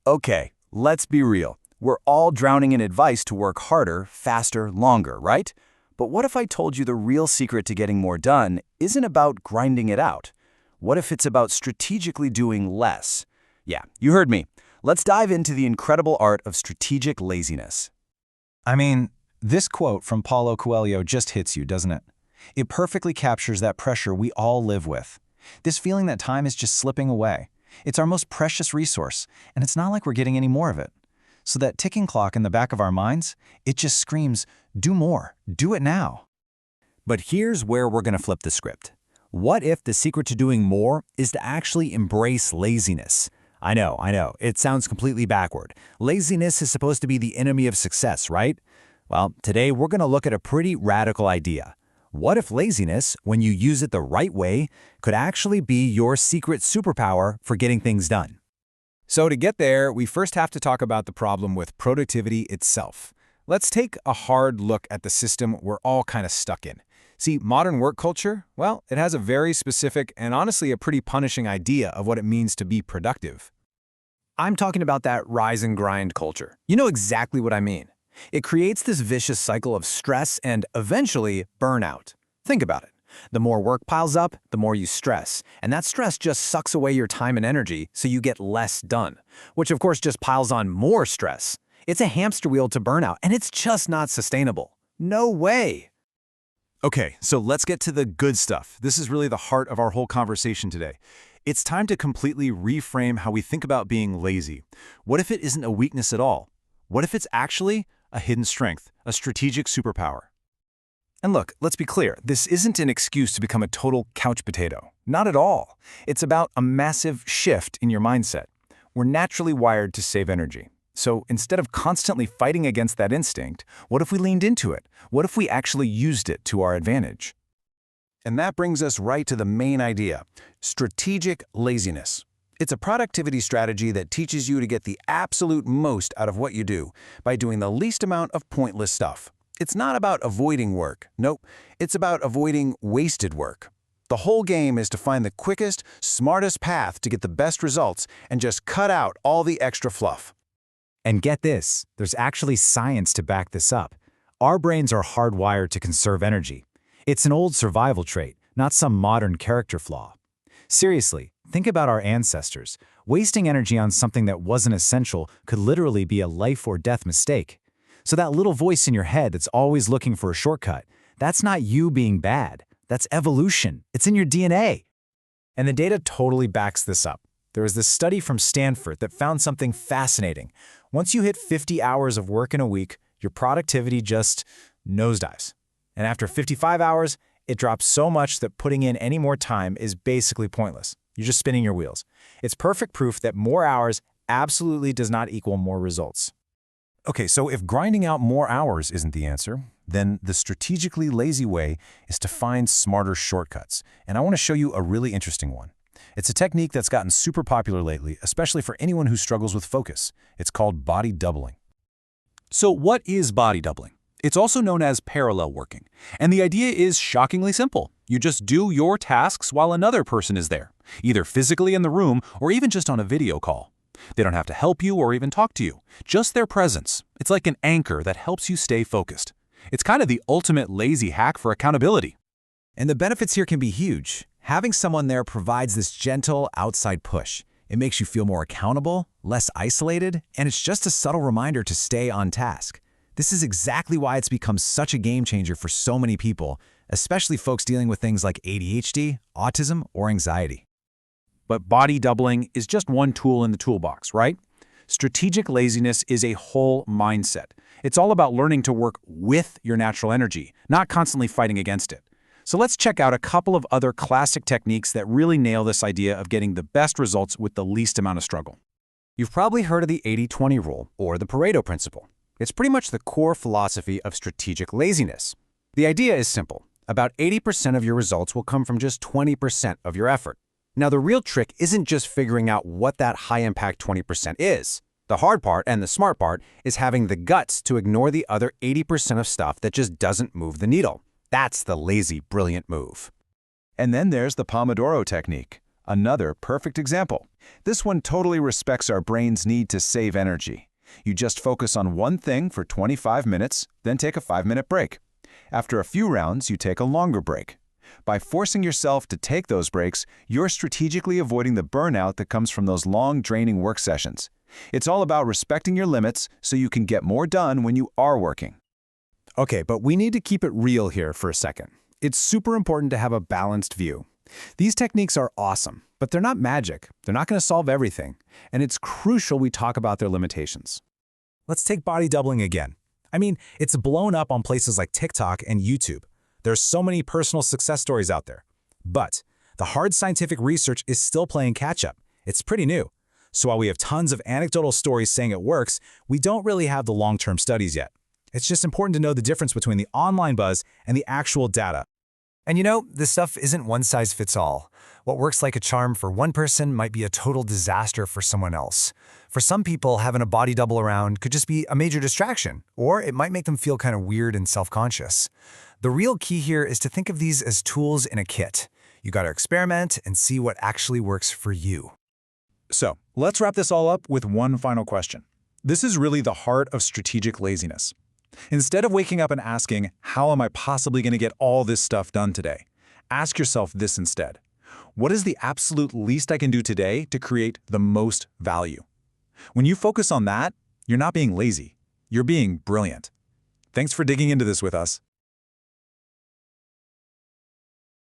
Okay, let's be real. We're all drowning in advice to work harder, faster, longer, right? But what if I told you the real secret to getting more done isn't about grinding it out? What if it's about strategically doing less? Yeah, you heard me. Let's dive into the incredible art of strategic laziness. I mean, this quote from Paulo Coelho just hits you, doesn't it? It perfectly captures that pressure we all live with. This feeling that time is just slipping away. It's our most precious resource, and it's not like we're getting any more of it. So that ticking clock in the back of our minds, it just screams, do more, do it now. But here's where we're going to flip the script. What if the secret to doing more is to actually embrace laziness? I know, it sounds completely backward. Laziness is supposed to be the enemy of success, right? Well, today we're going to look at a pretty radical idea. What if laziness, when you use it the right way, could actually be your secret superpower for getting things done? So to get there, we first have to talk about the problem with productivity itself. Let's take a hard look at the system we're all kind of stuck in. See, modern work culture, well, it has a very specific and honestly a pretty punishing idea of what it means to be productive. I'm talking about that rise and grind culture. You know exactly what I mean. It creates this vicious cycle of stress and, eventually, burnout. Think about it. The more work piles up, the more you stress, and that stress just sucks away your time and energy, so you get less done, which of course just piles on more stress. It's a hamster wheel to burnout, and it's just not sustainable. No way! Okay, so let's get to the good stuff. This is really the heart of our whole conversation today. It's time to completely reframe how we think about being lazy. What if it isn't a weakness at all? What if it's actually a hidden strength, a strategic superpower? And look, let's be clear, this isn't an excuse to become a total couch potato. Not at all. It's about a massive shift in your mindset. We're naturally wired to save energy. So instead of constantly fighting against that instinct, what if we leaned into it? What if we actually used it to our advantage? And that brings us right to the main idea, strategic laziness. It's a productivity strategy that teaches you to get the absolute most out of what you do by doing the least amount of pointless stuff. It's not about avoiding work. Nope, it's about avoiding wasted work. The whole game is to find the quickest, smartest path to get the best results and just cut out all the extra fluff. And get this, there's actually science to back this up. Our brains are hardwired to conserve energy. It's an old survival trait, not some modern character flaw. Seriously, think about our ancestors. Wasting energy on something that wasn't essential could literally be a life or death mistake. So that little voice in your head that's always looking for a shortcut, that's not you being bad. That's evolution. It's in your DNA. And the data totally backs this up. There was this study from Stanford that found something fascinating. Once you hit 50 hours of work in a week, your productivity just nosedives. And after 55 hours, it drops so much that putting in any more time is basically pointless. You're just spinning your wheels. It's perfect proof that more hours absolutely does not equal more results. Okay, so if grinding out more hours isn't the answer, then the strategically lazy way is to find smarter shortcuts. And I want to show you a really interesting one. It's a technique that's gotten super popular lately, especially for anyone who struggles with focus. It's called body doubling. So what is body doubling? It's also known as parallel working. And the idea is shockingly simple. You just do your tasks while another person is there, either physically in the room or even just on a video call. They don't have to help you or even talk to you, just their presence. It's like an anchor that helps you stay focused. It's kind of the ultimate lazy hack for accountability. And the benefits here can be huge. Having someone there provides this gentle outside push. It makes you feel more accountable, less isolated, and it's just a subtle reminder to stay on task. This is exactly why it's become such a game changer for so many people, especially folks dealing with things like ADHD, autism, or anxiety. But body doubling is just one tool in the toolbox, right? Strategic laziness is a whole mindset. It's all about learning to work with your natural energy, not constantly fighting against it. So let's check out a couple of other classic techniques that really nail this idea of getting the best results with the least amount of struggle. You've probably heard of the 80-20 rule, or the Pareto principle. It's pretty much the core philosophy of strategic laziness. The idea is simple. About 80% of your results will come from just 20% of your effort. Now, the real trick isn't just figuring out what that high-impact 20% is. The hard part and the smart part is having the guts to ignore the other 80% of stuff that just doesn't move the needle. That's the lazy, brilliant move. And then there's the Pomodoro Technique, Another perfect example. This one totally respects our brain's need to save energy. You just focus on one thing for 25 minutes, then take a 5-minute break. After a few rounds, you take a longer break. By forcing yourself to take those breaks, you're strategically avoiding the burnout that comes from those long, draining work sessions. It's all about respecting your limits so you can get more done when you are working. Okay, but we need to keep it real here for a second. It's super important to have a balanced view. These techniques are awesome, but they're not magic. They're not going to solve everything, and it's crucial we talk about their limitations. Let's take body doubling again. I mean, it's blown up on places like TikTok and YouTube. There's so many personal success stories out there. But the hard scientific research is still playing catch-up. It's pretty new. So while we have tons of anecdotal stories saying it works, we don't really have the long-term studies yet. It's just important to know the difference between the online buzz and the actual data. And you know, this stuff isn't one size fits all. What works like a charm for one person might be a total disaster for someone else. For some people, having a body double around could just be a major distraction, or it might make them feel kind of weird and self-conscious. The real key here is to think of these as tools in a kit. You got to experiment and see what actually works for you. So, let's wrap this all up with one final question. This is really the heart of strategic laziness. Instead of waking up and asking, how am I possibly going to get all this stuff done today? Ask yourself this instead. What is the absolute least I can do today to create the most value? When you focus on that, you're not being lazy. You're being brilliant. Thanks for digging into this with us.